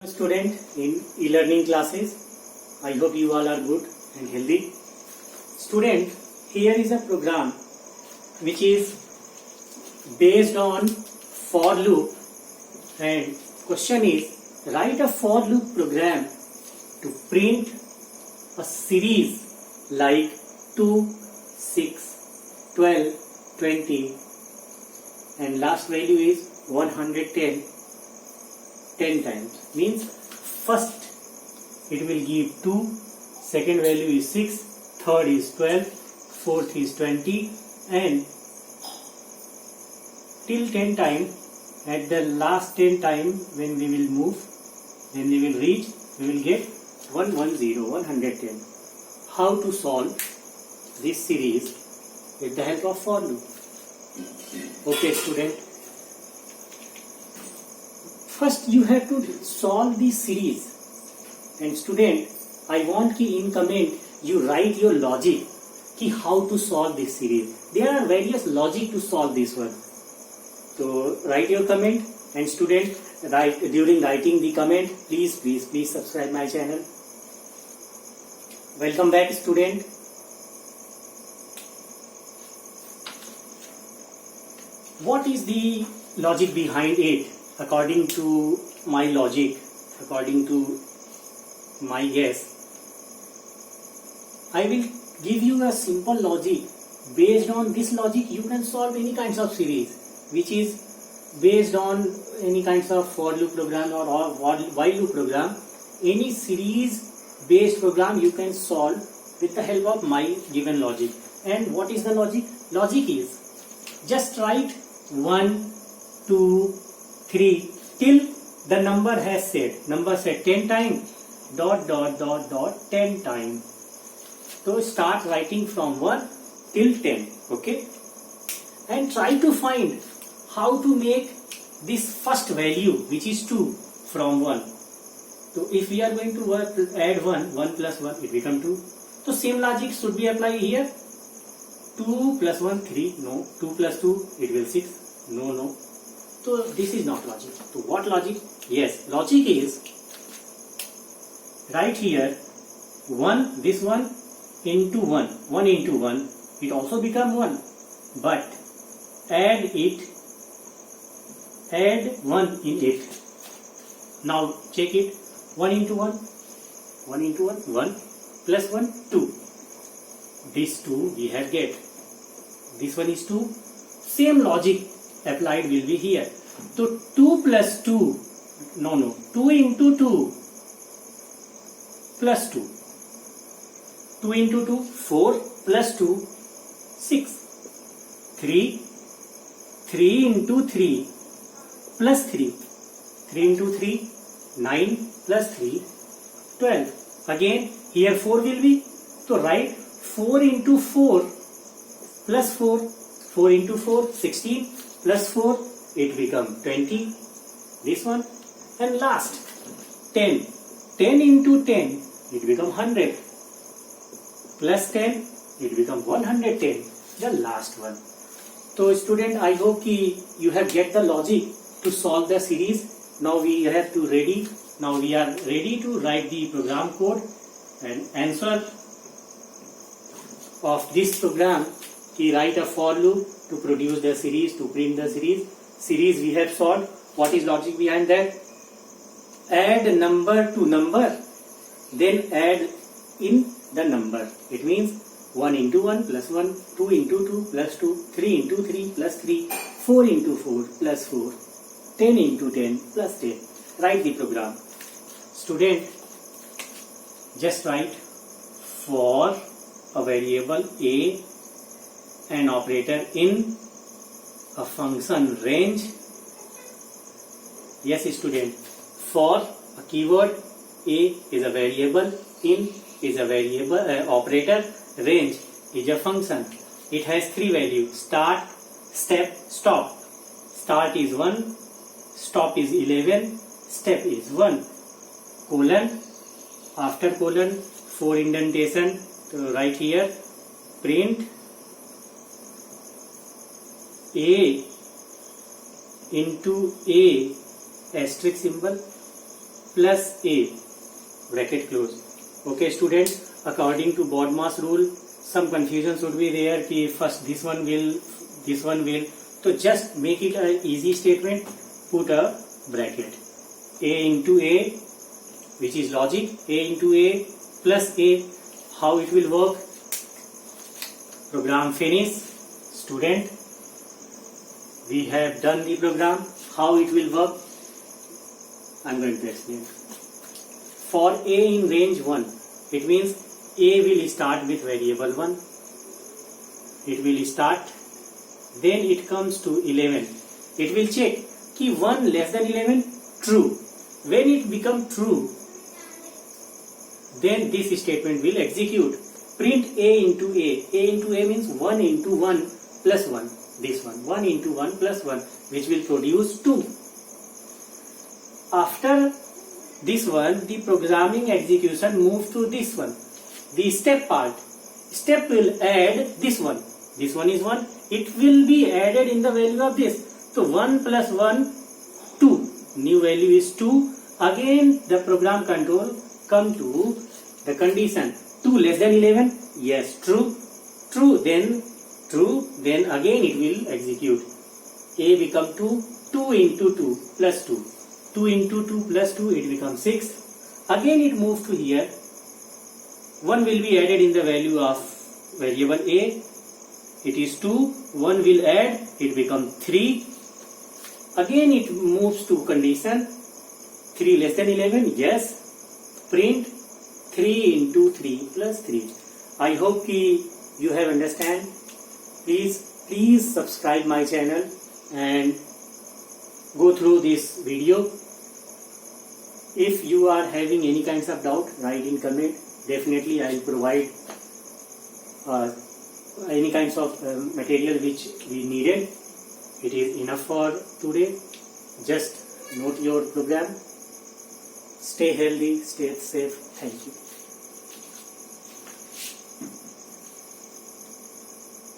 Student in e-learning classes. I hope you all are good and healthy. Student, here is a program which is based on for loop, and question is write a for loop program to print a series like 2, 6, 12, 20 and last value is 110 10 times. Means first it will give 2, second value is 6, third is 12, fourth is 20 and till 10 time. At the last 10 time when we will move, then we will reach, we will get 110. How to solve this series with the help of for loop? Okay student, first you have to solve this series, and student I want ki in comment you write your logic ki how to solve this series. There are various logic to solve this one. So write your comment, and student write during writing the comment please subscribe my channel. Welcome back student. What is the logic behind it? According to my logic, according to my guess, I will give you a simple logic. Based on this logic you can solve any kinds of series which is based on any kinds of for loop program or while loop program. Any series based program you can solve with the help of my given logic. And what is the logic? Logic is just write 1, 2, 3 till the number has said 10 times dot 10 times. So start writing from 1 till 10. Okay, and try to find how to make this first value which is 2 from 1. So if we are going to add 1 plus 1 it becomes 2. So same logic should be applied here. 2 plus 1 3, no. 2 plus 2 it will 6, no. So this is not logic. So what logic? Yes, logic is right here 1, this one into 1 into 1, it also become 1, but add 1 in it. Now check it. 1 into 1 1 plus 1 2. This 2 we have get. This one is 2. Same logic applied will be here. So 2 plus 2, no, 2 into 2 plus 2. 2 into 2, 4 plus 2, 6. 3 into 3 plus 3. 3 into 3, 9 plus 3, 12. Again here 4 will be. So write 4 into 4 plus 4. 4 into 4, 16 plus 4, it become 20. This one. And last 10. 10 into 10, it become 100. Plus 10, it become 110. The last one. So student, I hope you have get the logic to solve the series. Now we have to ready. Now we are ready to write the program code and answer of this program. Write a for loop to produce the series, to print the series. Series we have solved. What is logic behind that? Add number to number, then add in the number. It means 1 into 1 plus 1, 2 into 2 plus 2, 3 into 3 plus 3, 4 into 4 plus 4, 10 into 10 plus 10. Write the program. Student, just write for a variable a, an operator in, a function range. Yes student, for a keyword, a is a variable, in is a variable, operator, range is a function. It has 3 values: start, step, stop. Start is 1, stop is 11, step is 1, colon, after colon 4 indentation. So right here print a into a asterisk symbol plus A, bracket close. Okay students, according to BODMAS rule, some confusion should be there कि first this one will, so just make it an easy statement, put a bracket. A into A, which is logic, A into A plus A, how it will work? Program finish. Student, we have done the program, how it will work? I am going to explain. For A in range 1, it means A will start with variable 1. It will start, then it comes to 11. It will check कि 1 less than 11, true. When it becomes true, then this statement will execute. Print A into A. A into A means 1 into 1 plus 1. This one, 1 into 1 plus 1, which will produce 2. After this one, the programming execution moves to this one. The step part. Step will add this one. This one is 1. It will be added in the value of this. So 1 plus 1, 2. New value is 2. Again the program control come to the condition. 2 less than 11? Yes, true. True, then again it will execute. A become 2. 2 into 2 plus 2. 2 into 2 plus 2, it becomes 6. Again it moves to here. 1 will be added in the value of variable A. It is 2. 1 will add, it becomes 3. Again it moves to condition. 3 less than 11? Yes. Print 3 into 3 plus 3. I hope you have understand. Please subscribe my channel and go through this video. If you are having any kinds of doubt, write in comment. Definitely I will provide any kinds of material which we needed. It is enough for today. Just note your program. Stay healthy, stay safe. Thank you.